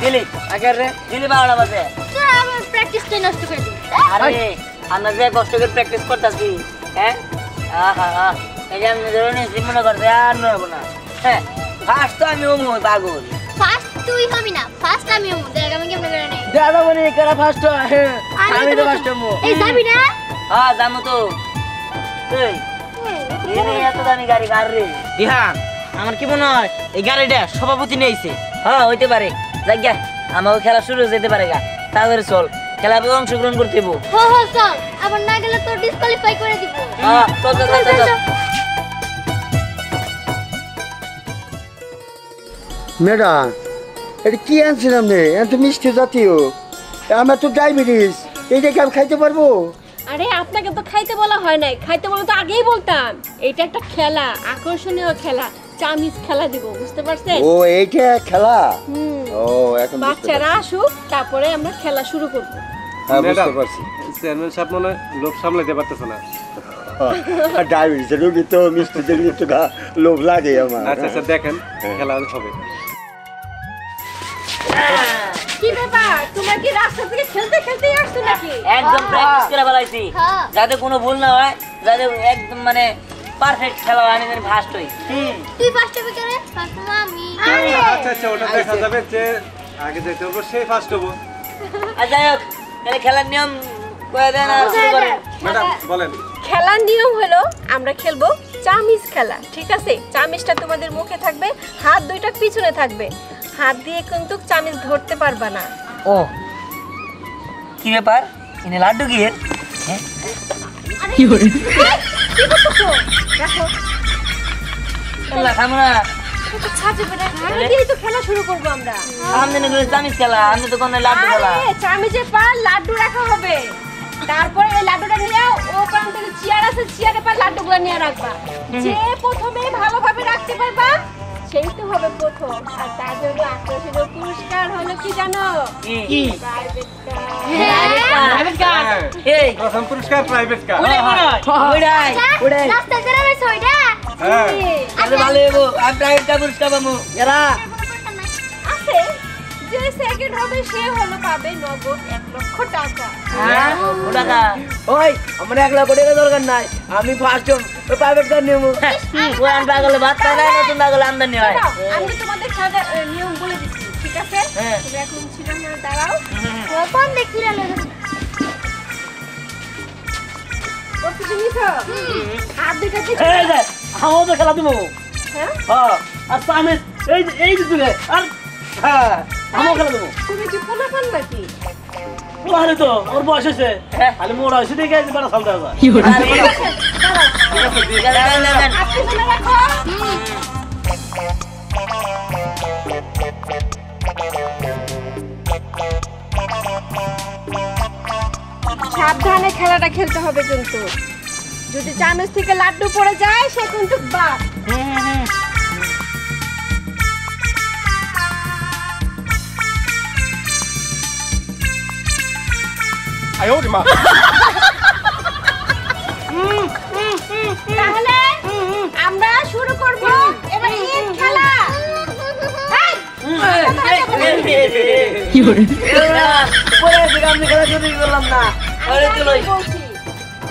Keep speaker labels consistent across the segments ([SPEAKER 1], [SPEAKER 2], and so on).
[SPEAKER 1] দিলি আগের রে দিলি 12টা বাজে
[SPEAKER 2] আমি প্র্যাকটিসটা নষ্ট করে দিই
[SPEAKER 1] আরে আমরা যে কষ্ট করে প্র্যাকটিস করতেছি হ্যাঁ আহা এই যে আমি ধরুন জীবনে করতে আর নড়বো না হ্যাঁ ফার্স্ট তো আমি ওমো পাগল
[SPEAKER 2] ফার্স্ট তুই হবি না ফার্স্ট আমি হবো দেখ আমি কেমনে করে নেই
[SPEAKER 1] দাদা বলি কারা ফার্স্ট আমি তো ফার্স্ট হবো
[SPEAKER 2] এই যাবি না
[SPEAKER 1] হ্যাঁ যাবো তো এই এনে এত দামি গাড়ি কার রে
[SPEAKER 3] দিহান আমার কি মনে হয় এই গাড়িটা সভাপতি নিয়েছে
[SPEAKER 1] হ্যাঁ হইতে পারে যাজ্ঞা আমাকে খেলা শুরু হয়ে যেতে পারে গা তাড়াতাড়ি চল খেলা অংশগ্রহণ করতে হবো
[SPEAKER 2] হো চল আবার না গেলে তোর ডিসকোয়ালিফাই করে দিব
[SPEAKER 1] হ্যাঁ চল চল চল চল
[SPEAKER 4] ম্যাডাম এটা কি আনছিলাম রে এত মিষ্টি জাতীয় আমার তো ডায়াবেটিস এইটা কি আমি খাইতে পারবো
[SPEAKER 5] আরে আপনাকে তো খাইতে বলা হয় নাই খাইতে বলে তো আগেই বলতাম এটা একটা খেলা আকর্ষণীয় খেলা চামিজ খেলা দিব বুঝতে পারছেন
[SPEAKER 4] ও এইটা খেলা ও এখন
[SPEAKER 5] বাচ্চারা আসুক তারপরে আমরা খেলা শুরু করব
[SPEAKER 4] হ্যাঁ বুঝতে পারছি
[SPEAKER 6] চেয়ারম্যান সাহেব মনে লোভ সামলাতে পারতেছে না
[SPEAKER 4] ডায়াবেটিস রোগী তো মিষ্টি দেখলে একটু লোভ লাগে আমার
[SPEAKER 6] আচ্ছা আচ্ছা দেখেন খেলা হবে
[SPEAKER 5] কি ব্যাপার তোমরা কি রাস্তা থেকে খেলতে খেলতেই আসছো নাকি
[SPEAKER 1] একদম প্র্যাকটিস করে ফেলাইছি
[SPEAKER 2] হ্যাঁ।
[SPEAKER 1] যাতে কোনো ভুল না হয় যাতে একদম মানে পারফেক্ট খেলা হয় আমি যেন ফার্স্ট হই
[SPEAKER 2] তুই ফার্স্ট হবে কেন ফার্স্ট আমি
[SPEAKER 6] আচ্ছা আচ্ছা ওটা দেখা যাবে যে আগে যেতে হবে সেই ফার্স্ট হবো
[SPEAKER 1] আর যাই হোক তাহলে খেলার নিয়ম কয়ে দেন আর শুরু করেন
[SPEAKER 6] ম্যাডাম বলেন
[SPEAKER 5] খেলার নিয়ম হলো আমরা খেলবো চামিজ খেলা ঠিক আছে চামিজটা তোমাদের মুখে থাকবে হাত দুইটা পিছনে থাকবে হাত দিয়ে কিন্তু চামিজ ধরতে পারবা না
[SPEAKER 1] ও কি ব্যাপার ইনি লাড্ডু কি এর
[SPEAKER 5] কি করতেছো দেখো
[SPEAKER 1] খেলা খামরা
[SPEAKER 5] এটা ছাজে বেটা খেলা দিয়েই তো খেলা শুরু করব আমরা
[SPEAKER 1] সামনে নিয়ে চামিজ খেলা আমি তো কোনো লাড্ডু খেলা
[SPEAKER 5] আরে চামিজে পা লাড্ডু রাখা হবে তারপরে এই লাড্ডুটা নিয়ে ও কারণ থেকে চেয়ার আছে চেয়ারে পা লাড্ডুগুলো নিয়ে রাখবা যে প্রথমে ভালোভাবে রাখতে পারবা সেই তো হবে প্রথম আর তার জন্য আকর্ষণীয় পুরস্কার হলো কি জানো
[SPEAKER 1] কি
[SPEAKER 5] প্রাইভেট কার
[SPEAKER 1] এই
[SPEAKER 6] প্রথম পুরস্কার প্রাইভেট কার
[SPEAKER 1] উড়াই উড়াই
[SPEAKER 2] রাস্তা বেরোবে সইটা
[SPEAKER 6] হ্যাঁ
[SPEAKER 1] আরে ভালো হইবো আমি প্রাইভেট কা পুরস্কার পাবো এরা
[SPEAKER 5] আছে যে সেকেন্ড হবে সে হলো পাবে নগদ 1 লক্ষ টাকা
[SPEAKER 1] হ্যাঁ ওটাকা ওই আমার 1 লাখ টাকা দরকার নাই আমি ফার্স্ট প্রাইভেট কার নেবো ওই আন পাগলে ভাত খায় না নতুন পাগলে আমদানি হয়
[SPEAKER 5] আমি তোমাদের খেলার নিয়ম বলে দিচ্ছি ঠিক আছে
[SPEAKER 1] হ্যাঁ।
[SPEAKER 5] তুমি এখন ছিলাম না দাঁড়াও
[SPEAKER 2] কোন দেখি রে
[SPEAKER 5] ও কিছু নিছো হাত দুটো দিচ্ছি
[SPEAKER 1] এই যে আমাও তো খেলা দিবো
[SPEAKER 5] হ্যাঁ
[SPEAKER 1] হ্যাঁ আর সামনে এই যে তুলে আর হ্যাঁ আমাও খেলা দেবো
[SPEAKER 5] তুমি কি পোলা পান নাকি
[SPEAKER 1] ওরে তো ওর বয়স হয়েছে খালি মোড় হয়েছে দেখে আজ বড় সামনে আসা কি হলো
[SPEAKER 5] আপনি শুনে রাখো সাবধানে খেলাটা খেলতে হবে কিন্তু যদি চামচ থেকে লাড্ডু পড়ে যায় সে কিন্তু বাদ তাহলে আমরা শুরু করব এবার ঈদ খেলা
[SPEAKER 1] কি হলো পরে আমি খেলা শুরু করলাম না আরে চলো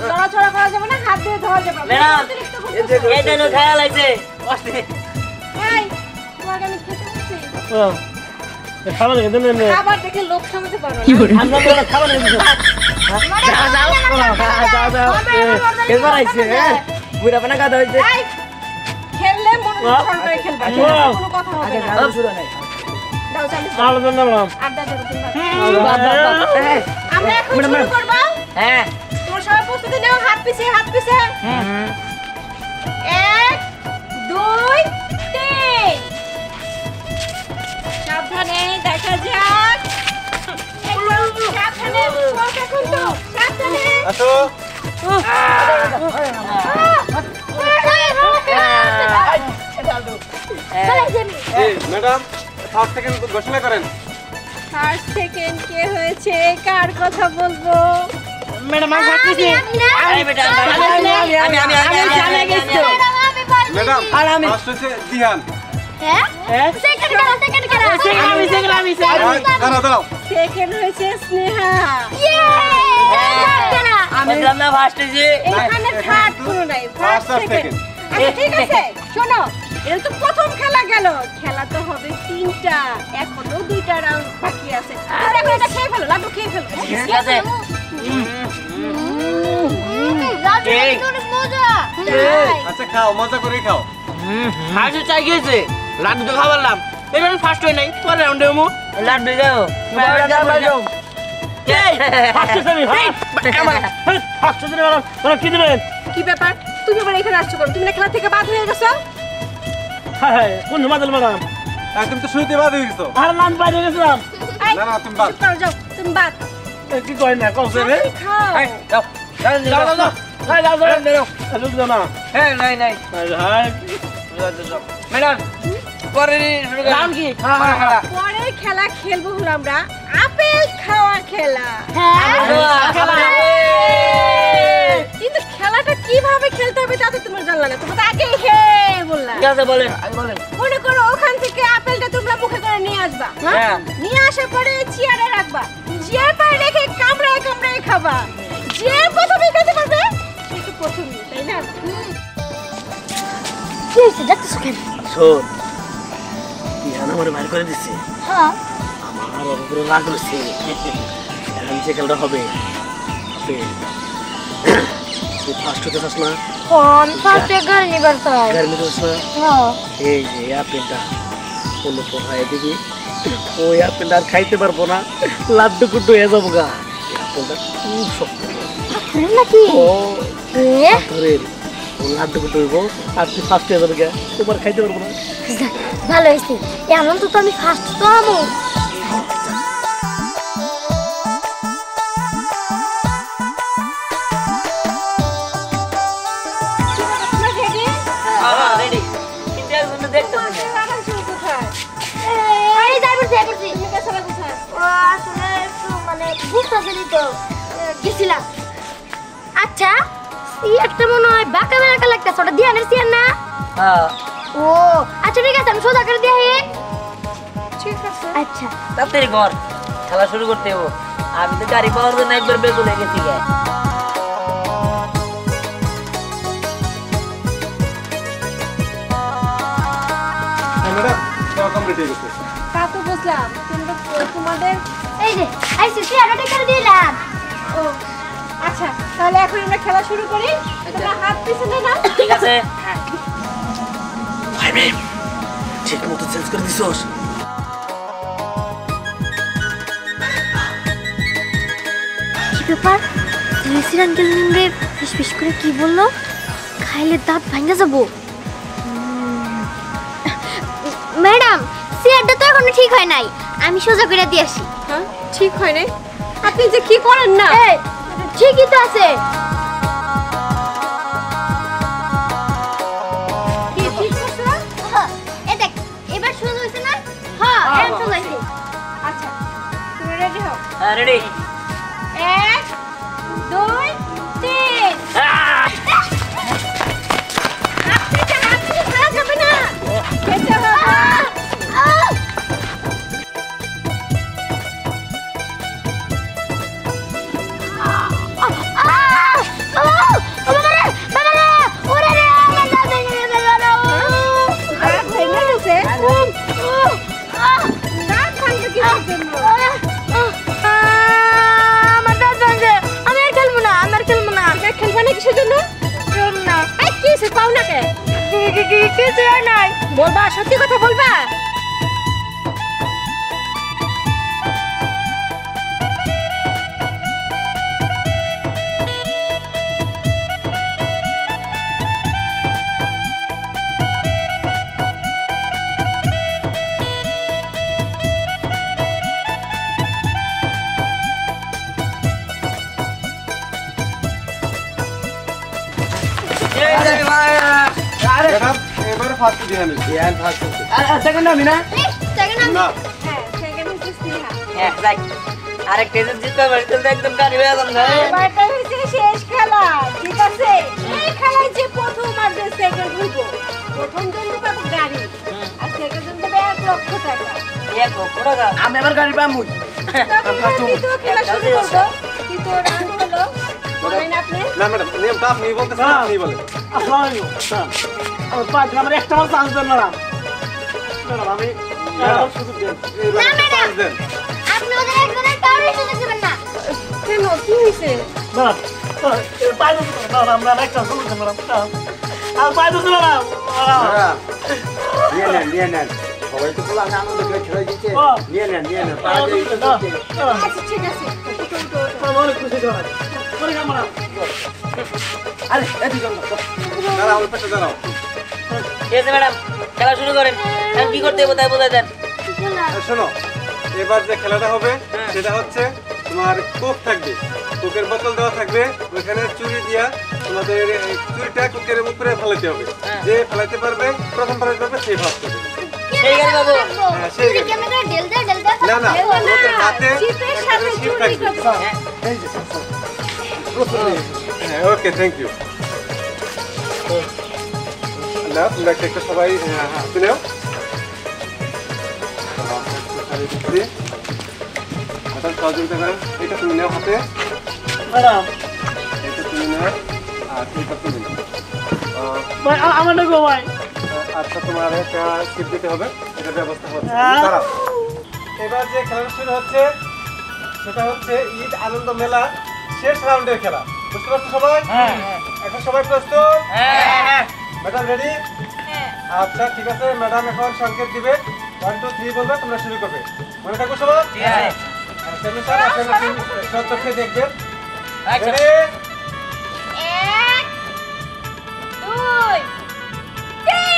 [SPEAKER 5] চড়াচড়া করা যাবে না হাত দিয়ে ধরা যাবে
[SPEAKER 1] ম্যাডাম এই দেন খেলা লাগছে
[SPEAKER 5] এই তোমাকে আমি খেতে বলছি
[SPEAKER 1] খাবার খেতে নেন
[SPEAKER 5] খাবার দেখে লোক সামলাতে পারো না
[SPEAKER 1] আমরা তো খাবার নেব যাও এবার আইছে বুড়া পানা কাদা হইছে
[SPEAKER 5] এই, খেললে মনোযোগ সহকারে খেলবা ঠিক আছে? কোনো কথা হবে না
[SPEAKER 1] সব শুরু নাই
[SPEAKER 5] দাও চালু
[SPEAKER 1] ভালো নাম
[SPEAKER 5] আড্ডা দেবো তোমরা আমরা এখন শুরু করব
[SPEAKER 1] হ্যাঁ
[SPEAKER 5] তোমরা সবাই প্রস্তুতি নাও হাত পিছে 1 2 3 সাবধানে দেখা যাক সাবধানে পড়তে কিন্তু সাবধানে
[SPEAKER 6] আসো এই ম্যাডাম ফার্স্ট সেকেন্ড ঘোষণা করেন
[SPEAKER 5] ফার্স্ট সেকেন্ড কে হয়েছে কার কথা বলবো
[SPEAKER 3] ম্যাডাম আমি ভাবতেছি
[SPEAKER 1] আরে বেটা আমি জানা গেছি
[SPEAKER 6] ম্যাডাম আর আমি ফার্স্ট হচ্ছে দিহান
[SPEAKER 2] হ্যাঁ সেকেন্ড খেলা
[SPEAKER 6] দাঁড়াও দাঁড়াও
[SPEAKER 5] সেকেন্ড হয়েছে স্নেহা।
[SPEAKER 1] আমি বললাম না ফার্স্ট হয়েছে।
[SPEAKER 5] এখানে থার্ড কোনো নাই, ফার্স্ট
[SPEAKER 6] First আর
[SPEAKER 5] সেকেন্ড।
[SPEAKER 6] second।
[SPEAKER 5] আচ্ছা ঠিক আছে, শোনো, এটা তো প্রথম খেলা গেল, খেলা তো হবে 3টা, এখনো 2টা রাউন্ড বাকি আছে। তোমরা এখন এটা খেয়ে ফেলো, লাড্ডু খেয়ে ফেলো।
[SPEAKER 1] ঠিক আছে।
[SPEAKER 2] লাড্ডু
[SPEAKER 1] এই।
[SPEAKER 2] কিন্তু অনেক মজা।
[SPEAKER 6] আচ্ছা খাও মজা করে খাও
[SPEAKER 3] ফার্স্ট চাই গেছে লাড্ডু তো খাওয়ালাম এবার ফার্স্ট হই নাই পরে রাউন্ডে মু
[SPEAKER 1] লাড্ডু যাও।
[SPEAKER 5] কি ব্যাপার, তুমি আবার এখানে আসছো কেন? তুমি না খেলা থেকে বাদ হয়ে গেছো?
[SPEAKER 6] তুমি তো শুরুতে বাদ হয়ে গেছো
[SPEAKER 5] এই,
[SPEAKER 6] না না তুমি বাদ
[SPEAKER 5] চুপ করো, যাও, তুমি বাদ। তাড়াতাড়ি খাও।
[SPEAKER 1] এই, যাও। যাও, যাও, যাও। এই, যাও, যাও, যাও। এই, নাই, নাই। ম্যাডাম, পরে শুরু করুন।
[SPEAKER 3] রাউন্ড কি?
[SPEAKER 1] পরে খেলা।
[SPEAKER 5] পরের খেলা খেলবো হলো আমরা আপেল খাওয়া খেলা। কিন্তু খেলাটা কিভাবে খেলতে হবে তা তো তোমার জানলা না, তোমরা তো আগেই হে বললা।
[SPEAKER 1] ঠিক আছে, বলেন, আগে বলেন।
[SPEAKER 5] মনে করো ওখান থেকে আপেলটা তোমরা মুখে করে নিয়ে আসবা, হ্যাঁ?
[SPEAKER 1] হ্যাঁ।
[SPEAKER 5] নিয়ে আসার পরে চেয়ারে রাখবা, চেয়ার পায়ে রেখে কামড়ায় কামড়ায় খাবা। যে প্রথমে খেতে পারবে সে তো প্রথমই, তাই না?
[SPEAKER 2] কি হয়েছে দেখতেছো কেন?
[SPEAKER 3] শোন ইয়ান আমার বাইর করে দিচ্ছে
[SPEAKER 2] হ্যাঁ
[SPEAKER 3] আমার উপরে রাগ হচ্ছে এখন যে খেলাটা হবে তুই ফার্স্ট হতে চাস না
[SPEAKER 2] কোন ফার্স্টে গাড়ি নিবার চাই?
[SPEAKER 3] গাড়ি নিতে চাস না
[SPEAKER 2] হ্যাঁ
[SPEAKER 3] এই যে আপেলটা কোনো পোহায় দিবি ওই আপেলটা আর খাইতে পারবো না লাড্ডু কুড্ডু হয়ে যাবো গা এই আপেলটা খুব শক্ত
[SPEAKER 2] আপনার নাকি
[SPEAKER 3] ও
[SPEAKER 2] এ
[SPEAKER 3] পাথরের ও লাড্ডু কুড্ডু হইব আর তুই ফার্স্ট হয়ে যাবে গা তোমার খাইতে পারবো না
[SPEAKER 2] যাক, ভালো হয়েছে এমন তো আমি ফার্স্ট তো আমো।
[SPEAKER 5] তোমরা ready?
[SPEAKER 1] হ্যাঁ, ready। কিন্তু এখন তো দেখতেছি না।
[SPEAKER 5] রান্না শুরু কোথায়?
[SPEAKER 2] এই যাই পড়ছি
[SPEAKER 5] তুমি গেছিলে কোথায়?
[SPEAKER 2] ও আসলে একটু মানে বুঝতেছিলি তো গেছিলাম। আচ্ছা এই একটা মনে হয় বাঁকা বাঁকা লাগতেছে, ওটা দিয়ে আনছিস না?
[SPEAKER 1] হ্যাঁ,
[SPEAKER 2] ও আচ্ছা ঠিক আছে, আমি সোজা করে দিয়ে
[SPEAKER 5] ঠিক আছে।
[SPEAKER 2] আচ্ছা
[SPEAKER 1] তাড়াতাড়ি কর। খেলা শুরু করতে হবো। আমি তো গাড়ি পাওয়ার জন্য একবার বেগুনে গেছি গে।
[SPEAKER 6] ম্যাডাম তোমার কমপ্লিট হয়ে গেছে
[SPEAKER 5] তা তো বুঝলাম, কিন্তু তোমাদের
[SPEAKER 2] এই যে আইসি চেয়ারটা করে দিলাম।
[SPEAKER 5] ও আচ্ছা, তাহলে এখন আমরা খেলা শুরু করি। তোমরা হাত পিছনে নাও।
[SPEAKER 1] ঠিক আছে।
[SPEAKER 3] ভাই ম্যাম ঠিক মতো চেঞ্জ করে দিছোস
[SPEAKER 2] কি ব্যাপার? জয়সির আঙ্কেল নিমরে ফিসফিস করে কি বললো? খাইলে দাঁত ভাঙা যাবো। ম্যাডাম চেয়ারটা তো এখনো ঠিক হয় নাই, আমি সোজা করে দিয়ে আসি।
[SPEAKER 5] হ্যাঁ, ঠিক হয় নাই? আপনি যে কি করেন না?
[SPEAKER 2] এই, ঠিকই তো আছে।
[SPEAKER 5] কি ঠিক করছো না?
[SPEAKER 2] এ দেখ এবার সোজা হয়েছে না? হ্যাঁ এখন সোজা হয়েছে।
[SPEAKER 5] আচ্ছা, তুমি রেডি হও।
[SPEAKER 1] হ্যাঁ, ready।
[SPEAKER 5] 1 2 3 আপনি যে হাত থেকে ছাড়া যাবে না, খেতে হবে। দাঁত ভেঙে গেছে? দাঁত ভাঙবে কিসের জন্য? এটা খেলবে না কিসের জন্য? এই, কি হয়েছে? পাও না কে? বলবা, সত্যি কথা বলবা?
[SPEAKER 6] ম্যাডাম এবারে ফার্স্ট দিয়ে আমি
[SPEAKER 3] ইয়ান ফার্স্ট হচ্ছে
[SPEAKER 1] সেকেন্ড আমি না?
[SPEAKER 5] হ্যাঁ, সেকেন্ড হচ্ছে স্নেহা।
[SPEAKER 1] হ্যাঁ, যাক। আরেকটা যে জিততে পারি তাহলে তো একদম গাড়ি হয়ে যাবে না।
[SPEAKER 5] এবারটা হচ্ছে শেষ খেলা, ঠিক আছে? এই খেলায় যে প্রথম আর যে সেকেন্ড হইব, প্রথম জন পাবো গাড়ি আর সেকেন্ড জন পাবে 1 লক্ষ টাকা।
[SPEAKER 1] 1 লক্ষ টাকা
[SPEAKER 3] আমি এবার গাড়ি পামু
[SPEAKER 5] তখন আমি তো খেলা শুরু করবো, কিন্তু রান হলো বলেন আপনি।
[SPEAKER 6] না ম্যাডাম নিয়মটা আপনি বলতেছেন আপনি বলেন।
[SPEAKER 3] আসসালামু আলাইকুম স্যার আমার পাঁচ আমার একটা চান্স দেন ম্যাডাম ম্যাডাম আমি সুযোগ দেন
[SPEAKER 6] এইবার
[SPEAKER 2] না, ম্যাডাম।
[SPEAKER 6] চান্স দেন।
[SPEAKER 2] আপনি ওদের একজনের কাউরে সুযোগ দেবেন না।
[SPEAKER 5] কেন কি হয়েছে?
[SPEAKER 3] ম্যাডাম পাই দিচ্ছি ম্যাডাম আমরা একটা সুযোগ দেন ম্যাডাম আর পাই দিচ্ছি ম্যাডাম
[SPEAKER 4] ম্যাডাম, নিয়ে নেন সবাই তো বলে আমি আনন্দ করে খেলে দিচ্ছে নিয়ে নেন পাড়া দিয়ে একটু দিচ্ছে।
[SPEAKER 5] আচ্ছা ঠিক আছে, উঠো, উঠো, উঠো।
[SPEAKER 3] অনেক খুশি ম্যাডাম আরে এদিকে
[SPEAKER 6] দাঁড়াও ওই পাশে দাঁড়াও।
[SPEAKER 1] ঠিক আছে ম্যাডাম, খেলা শুরু করেন। এখন কি করতে হবে তাই বোঝাই দেন।
[SPEAKER 6] শোনো, এবার যে খেলাটা হবে সেটা হচ্ছে তোমার কোক থাকবে, কোকের বোতল দেওয়া থাকবে, ওইখানে চুরি দিয়া তোমাদের এই চুরিটা কোকের উপরে ফেলাতে হবে। যে ফেলাতে পারবে প্রথম ফেলাতে পারবে সেই ভাগ করবে।
[SPEAKER 1] সেই গাড়ি বাবু
[SPEAKER 6] হ্যাঁ, সেই
[SPEAKER 2] চুরি কেমনে করে ঢেল দেয়?
[SPEAKER 6] না না
[SPEAKER 5] দেবো না,
[SPEAKER 6] ওদের হাতে
[SPEAKER 5] চিপের
[SPEAKER 6] একটা
[SPEAKER 5] সাথে
[SPEAKER 6] করে চিপ
[SPEAKER 5] চুরি
[SPEAKER 6] থাকবে।
[SPEAKER 5] করবো।
[SPEAKER 6] হ্যাঁ ওকে থ্যাংক ইউ। না তোমরা একটা সবাই হাতে নেও। হাতের সহযোগিতা করেন। এটা তুমি নেও হাতে,
[SPEAKER 3] ম্যাডাম
[SPEAKER 6] এটা তুমি নেও, আর এটা তুমি নেও।
[SPEAKER 3] ভাই আমার না গো ভাই
[SPEAKER 6] আচ্ছা তোমার একটা টিপ দিতে হবে, এটা ব্যবস্থা হচ্ছে।
[SPEAKER 3] হ্যাঁ।
[SPEAKER 6] দাঁড়াও। এবার যে খেলাটা শুরু হচ্ছে সেটা হচ্ছে ঈদ আনন্দ মেলা শেষ রাউন্ডের খেলা। বুঝতে পারছো সবাই?
[SPEAKER 3] হ্যাঁ
[SPEAKER 6] এখন সবাই প্রস্তুত?
[SPEAKER 1] হ্যাঁ
[SPEAKER 6] ম্যাডাম রেডি? আচ্ছা ঠিক আছে, ম্যাডাম এখন সংকেত দিবে, 1 2 3 বলবে, তোমরা শুরু করবে। মনে থাকো সবাই?
[SPEAKER 1] ঠিক আছে।
[SPEAKER 6] সেমি স্যার আপনারা সব চোখে দেখবেন।
[SPEAKER 1] আচ্ছা
[SPEAKER 6] রেডি?
[SPEAKER 5] 1 2 3।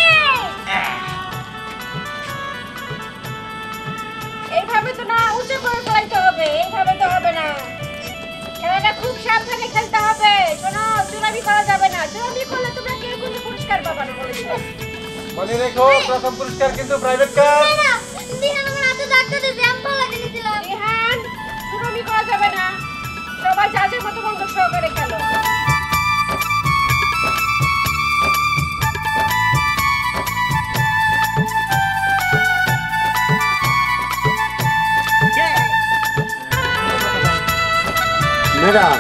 [SPEAKER 5] এইভাবে তো না, উঁচু করে ফেলাইতে হবে, এইভাবে তো হবে না। খেলাটা খুব সাবধানে খেলতে হবে। শোনো, চুরামি করা যাবে না। চুরামি করলে তোমরা কেউ কোনো পুরস্কার পাবে না বলে দিলাম।
[SPEAKER 6] মনে রেখো প্রথম পুরস্কার কিন্তু প্রাইভেট কার।
[SPEAKER 2] দিহান আমার হাতে ধাক্কা দিয়েছে, আমি পাল্লা দিয়ে দিয়েছিলাম।
[SPEAKER 5] রিহান, চুরামি করা যাবে না। সবাই যাদের মতো মনোযোগ সহকারে খেলো।
[SPEAKER 4] ম্যাডাম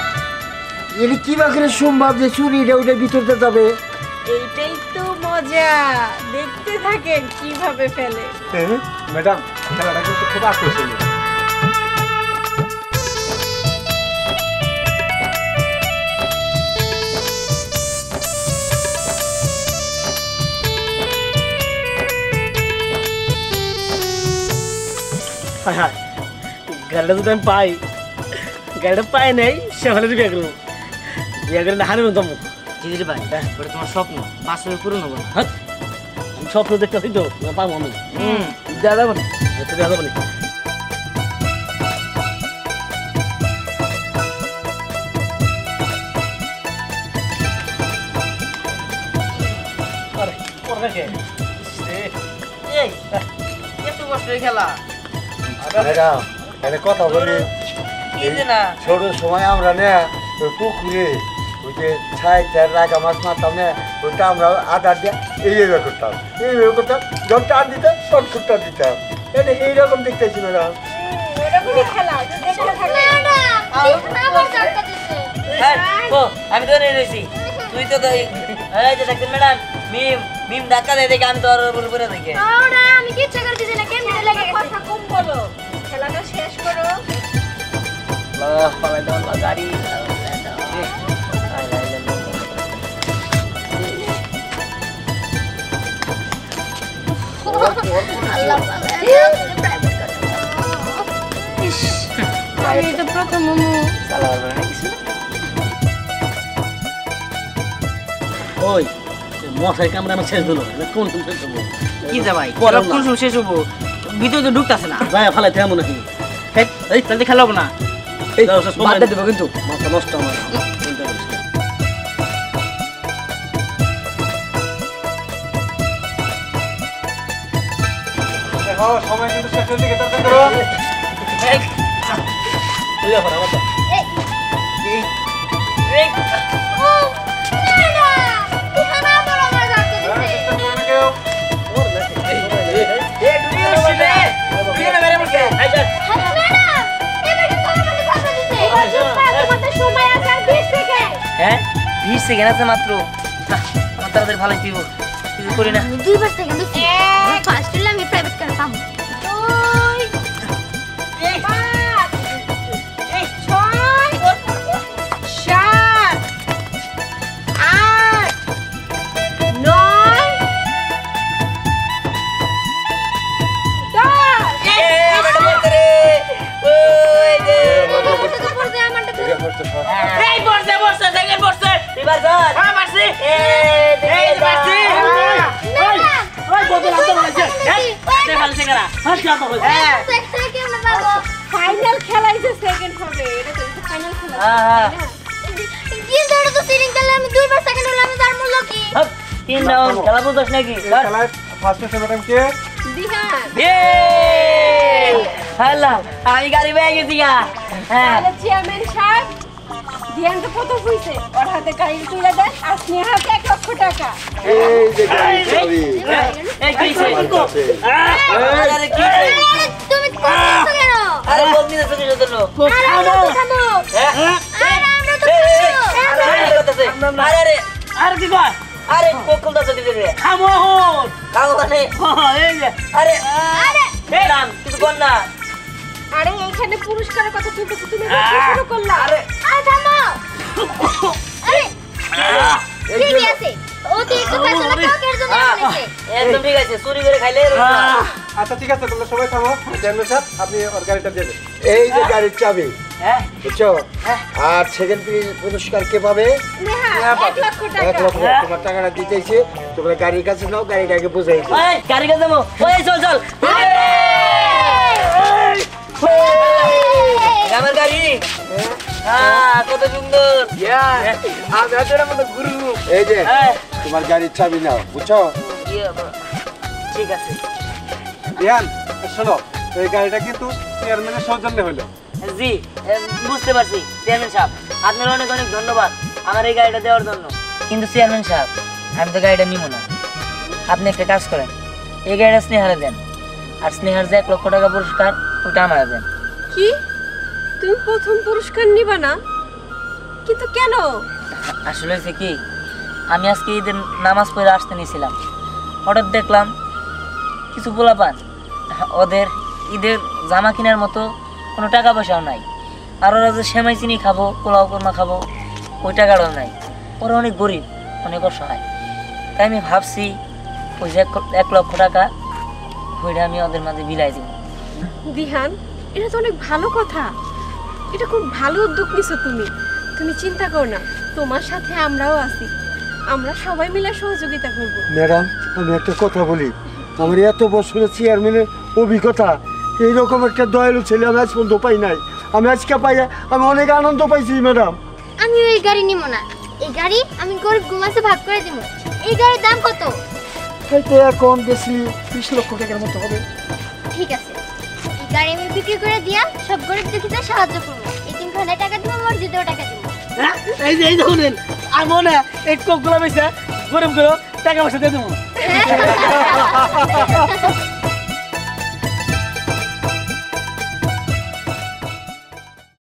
[SPEAKER 4] এটা কি বাকি সম্ভব যে চুরিটা ওইটার ভিতরতে যাবে?
[SPEAKER 5] এইটাই তো মজা, দেখতে থাকেন কিভাবে ফেলে।
[SPEAKER 6] ম্যাডাম খেলাটা কিন্তু খুব আকর্ষণীয়।
[SPEAKER 3] হ্যাঁ হ্যাঁ গাড়িটা যদি আমি পাই গাড়িটা পাই নাই সে হলে বিয়ে করবো বিয়ে করে না হারিয়ে তমুক
[SPEAKER 1] দিদির ভাই ওটা তোমার স্বপ্ন, বাস্তবে পূরণ হবো না।
[SPEAKER 3] হ্যাঁ আমি স্বপ্ন দেখতেছি তো না পাবো আমি দেওয়া যাবো না দেওয়া যাবো না আরে পড়বে কে
[SPEAKER 1] এই একটু কষ্ট খেলা
[SPEAKER 4] ম্যাডাম এটা কথা বলি,
[SPEAKER 1] কি যে না
[SPEAKER 4] ছোট সময় আমরা না ওই পুকুরে ওই যে ছাইটার রাগা মাছ মারতাম না, ওইটা আমরা আদার দিয়ে এইভাবে করতাম যখন টান দিতাম তখন সুটটা দিতাম। এটা এইরকম দেখতেছি ম্যাডাম।
[SPEAKER 5] এরকমই খেলা, দেখতে থাকেন।
[SPEAKER 2] আবার ধাক্কা দিয়েছে।
[SPEAKER 1] হ্যাঁ ও আমি তো নিয়ে রয়েছি, তুই তো এই যে দেখছেন ম্যাডাম মিম মিম ধাক্কা দিয়ে দেখে আমি তো ওর উপরে দেখে
[SPEAKER 2] ওরা আমি কি ইচ্ছা করে দিছি না, কেমনে লেগে গেছে।
[SPEAKER 5] কথা কম বলো, খেলাটা শেষ করো।
[SPEAKER 1] পালাই দাও গাড়ি
[SPEAKER 2] আল্লাহ আমি তো প্রথম মোমো
[SPEAKER 3] ওই মশাই কামড়ে আমার শেষ দিলো কোন শেষ হবো
[SPEAKER 1] কি যা ভাই
[SPEAKER 3] পরে
[SPEAKER 1] কোন সময় শেষ হবো, ভিতরে তো ঢুকতেছে না।
[SPEAKER 3] যায় ফালাইতে এমন নাকি
[SPEAKER 1] এই তাহলে খেলা হবো না।
[SPEAKER 3] এই বাদটা দেবো কিন্তু মাথা নষ্ট আমার
[SPEAKER 6] দেখো সময় কিন্তু শেষের দিকে তাড়াতাড়ি করো।
[SPEAKER 3] তুই এখন আমার
[SPEAKER 2] ও না দিহান আবার আমার ধাক্কা দিয়েছে।
[SPEAKER 6] চেষ্টা করো না কেউ।
[SPEAKER 1] সেকেন্ড আছে মাত্র। আমার তাদের ভালো দিব কিছু করি না।
[SPEAKER 2] আমি 2 বার সেকেন্ড দিছি ফার্স্ট হলে আমি প্রাইভেট কার পাবো।
[SPEAKER 5] 2 5 6 7 8 9 10
[SPEAKER 4] এটা করতে থাক।
[SPEAKER 1] এই বসে বসে সেকেন্ড বসে এবার ধর হ্যাঁ মারছি এই মারছি ওই বোতল আনতে বলেছে তে ভালছে করা হাত যা তো হ্যাঁ
[SPEAKER 2] সেক্টরে কি আমরা পাবো?
[SPEAKER 5] ফাইনাল খেলাই যে সেকেন্ড হবে এটা তো ফাইনাল খেলা
[SPEAKER 1] হ্যাঁ
[SPEAKER 2] কিন্তু এটা তো সিলিং খেলে আমি 2 বার সেকেন্ড হলে আমি তার মূল্য কি?
[SPEAKER 1] হপ 3 রাউন্ড খেলা বুঝছ নাকি ধর
[SPEAKER 6] খেলায় ফার্স্ট হচ্ছে ম্যাডাম কে?
[SPEAKER 5] দিহান
[SPEAKER 1] এ হ্যালো আমি গাড়ি পেয়ে গেছি গা হ্যাঁ
[SPEAKER 5] তাহলে চেয়ারম্যান সাহেব দিহান তো প্রথম হইছে ওর হাতে গাড়ি তুলে দেন আর স্নেহাকে 1 লক্ষ টাকা
[SPEAKER 4] এই যে গাড়ির চাবি।
[SPEAKER 1] এই কইছে আরে কি
[SPEAKER 2] আরে তুমি করছো কেন?
[SPEAKER 1] আরে বলনি না তুমি জন্য
[SPEAKER 2] আরে আমরা তো খাবো।
[SPEAKER 1] হ্যাঁ
[SPEAKER 2] আরে আমরা তো
[SPEAKER 1] আরে আরে কি কর আরে কোকল দাও দিতে দে খামো হন খাও মানে এই যে আরে
[SPEAKER 2] আরে
[SPEAKER 1] এই রাম কিছু কর না
[SPEAKER 5] আরে এইখানে পুরস্কারের কথা চলতেছে তুমি শুরু করলা
[SPEAKER 1] আরে
[SPEAKER 2] আরে থামো। আরে ঠিক আছে ও তো একটু ফেসলা কোকের জন্য বলেছে।
[SPEAKER 1] একদম ঠিক আছে চুরি করে খাইলে
[SPEAKER 6] আচ্ছা ঠিক আছে তোমরা সবাই থামো চেয়ারম্যান সাহেব আপনি ওর গাড়িটা দিয়ে দেন
[SPEAKER 4] এই যে গাড়ির চাবি
[SPEAKER 1] হ্যাঁ
[SPEAKER 4] বুঝছো আর সেকেন্ড পুরস্কার কে পাবে?
[SPEAKER 5] স্নেহা 1 লক্ষ
[SPEAKER 4] 1
[SPEAKER 5] টাকা
[SPEAKER 4] লক্ষ। তোমার টাকাটা দিতেছে, তোমরা গাড়ির কাছে নাও, গাড়িটাকে বুঝাইছো।
[SPEAKER 1] ওই গাড়ি কাছে যাবো ওই চল চল আমার গাড়ি হ্যাঁ কত সুন্দর
[SPEAKER 3] আমি হাতের মতো গুরু।
[SPEAKER 4] এই যে
[SPEAKER 1] হ্যাঁ
[SPEAKER 4] তোমার গাড়ির চাবি নাও, বুঝছো?
[SPEAKER 1] ঠিক আছে
[SPEAKER 6] দিহান শোনো এই গাড়িটা কিন্তু চেয়ারম্যানের সৌজন্যে হলো
[SPEAKER 1] জি বুঝতে পারছি চেয়ারম্যান সাহেব আপনার অনেক অনেক ধন্যবাদ আমার এই গাড়িটা দেওয়ার জন্য কিন্তু চেয়ারম্যান সাহেব আমি তো গাড়িটা নিব না আপনি একটা কাজ করেন এই গাড়িটা স্নেহারে দেন আর স্নেহার যে 1 লক্ষ টাকা পুরস্কার ওটা আমারে দেন
[SPEAKER 5] কি তুমি প্রথম পুরস্কার নিবা না কিন্তু কেন
[SPEAKER 1] আসলে হয়েছে কি আমি আজকে ঈদের নামাজ পড়ে আসতে নিয়েছিলাম হঠাৎ দেখলাম কিছু পোলাপান ওদের ঈদের জামা কেনার মতো কোনো টাকা পয়সাও নাই আর ওরা যে সেমাই চিনি খাবো পোলাও কোরমা খাবো ওই টাকাটাও নাই ওরা অনেক গরিব অনেক অসহায় তাই আমি ভাবছি ওই যে 1 লক্ষ টাকা ওইটা আমি ওদের মাঝে বিলাই দেব
[SPEAKER 5] দিহান এটা তো অনেক ভালো কথা এটা খুব ভালো উদ্যোগ নিছো তুমি তুমি চিন্তা করো না তোমার সাথে আমরাও আছি আমরা সবাই মিলে সহযোগিতা করব
[SPEAKER 4] ম্যাডাম আমি একটা কথা বলি, আমার এত বছরের চেয়ারম্যানের অভিজ্ঞতা, এইরকম একটা দয়ালু ছেলে আমি আজ পর্যন্ত পাই নাই। আমি আজকে পাই, আমি অনেক আনন্দ পাইছি ম্যাডাম।
[SPEAKER 2] আমি এই গাড়ি নিব না। এই গাড়ি আমি গরিব গুমাসে ভাগ করে দেব। এই গাড়ির দাম কত?
[SPEAKER 3] হয়তো এখন বেশি 20 লক্ষ টাকার মতো হবে।
[SPEAKER 2] ঠিক আছে, এই গাড়ি আমি বিক্রি করে দিয়া সব গরিব দুঃখীদের সাহায্য করব। এই 3 ঘন্টা টাকা দিব, মসজিদেও টাকা দিব।
[SPEAKER 3] এই যে শুনেন আমি মনে এই কোকগুলা বেচা গরম করে টাকা পয়সা দিয়ে দেবো।